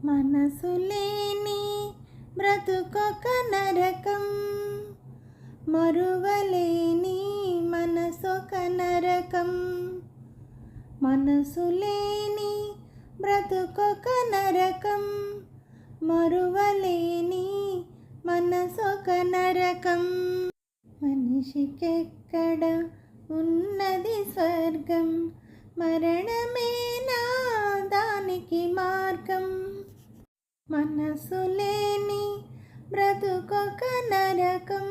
మనసులేని బ్రతుకొక నరకం, మరువలేని మనసొక నరకం. మనసులేని బ్రతుకొక నరకం, మరువలేని మనసొక నరకం. మనిషికెక్కడ ఉన్నది స్వర్గం, మరణమేనా దానికి మార్గం. మనసులేని బ్రతుకొక నరకం.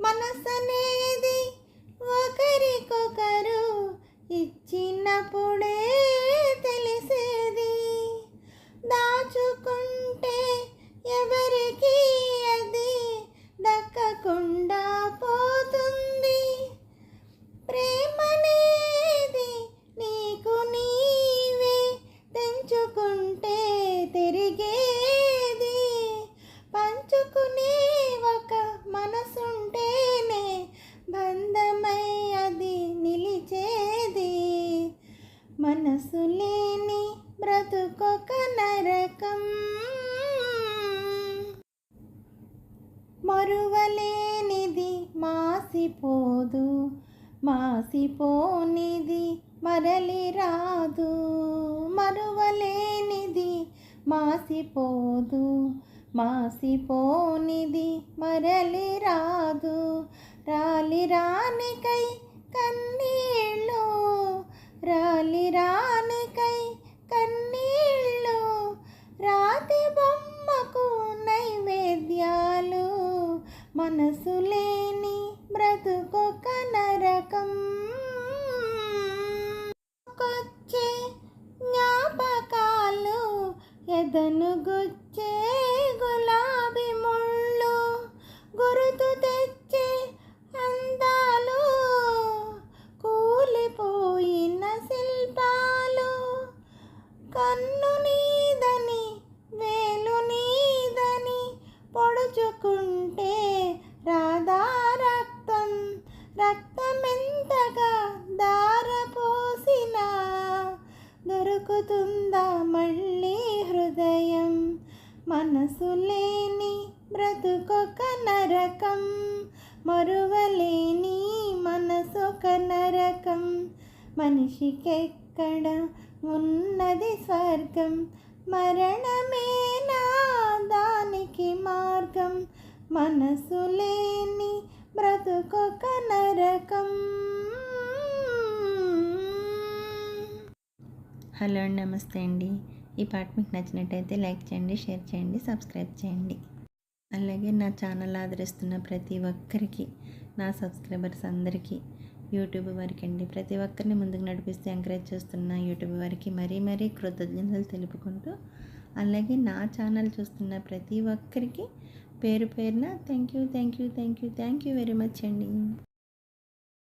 మనసనేది ఒకరికొకరు ఇచ్చినప్పుడే తెలిసేది, దాచుకుంటే ఎవరికి అది దక్కకుండా పోతుంది. ప్రేమనేది నీకు నీవే తెంచుకుంటే తిరిగేది, పంచుకునే ఒక మనసుంటేనే బంధమై అది నిలిచేది. మనసులేని బ్రతుకొక నరకం, మరువలేనిది మాసిపోదు, మాసిపోనిది మరలి రాదు. మరువలేనిది మాసిపోదు, మాసిపోనిది మరలి రాదు. రాలి రానికై కన్నీళ్ళు, రాలి రానికై కన్నీళ్ళు, రాతి బొమ్మకు నైవేద్యాలు. మనసులేని బ్రతుకొక నరకం. కొచ్చే జ్ఞాపకాలు, ఎదను గుచ్చే గులాబీ ముళ్ళు, గురుతు తెచ్చే అందాలు, కూలిపోయిన శిల్పాలు. కన్ను నీదని వేలు నీదని పొడుచుకుంటే రాధా రక్తం, రక్తమెంతగా దారపోసినా దొరుకుతుందా మళ్ళీ హృదయం. మనసులేని బ్రతుకొక నరకం, మరువలేని మనసొక నరకం. మనిషికెక్కడ ఉన్నది స్వర్గం, మరణమేనా దానికి మార్గం. మనసులేని బ్రతుకొక నరకం. హలో అండి, నమస్తే అండి. ఈ పాట మీకు నచ్చినట్టయితే లైక్ చేయండి, షేర్ చేయండి, సబ్స్క్రైబ్ చేయండి. అలాగే నా ఛానల్ ఆదరిస్తున్న ప్రతి ఒక్కరికి, నా సబ్స్క్రైబర్స్ అందరికీ, యూట్యూబ్ వారికి అండి, ప్రతి ఒక్కరిని ముందుకు నడిపిస్తూ ఎంకరేజ్ చేస్తున్న యూట్యూబ్ వారికి మరీ మరీ కృతజ్ఞతలు తెలుపుకుంటూ, అలాగే నా ఛానల్ చూస్తున్న ప్రతి ఒక్కరికి పేరు పేరున థ్యాంక్ యూ వెరీ మచ్ అండి.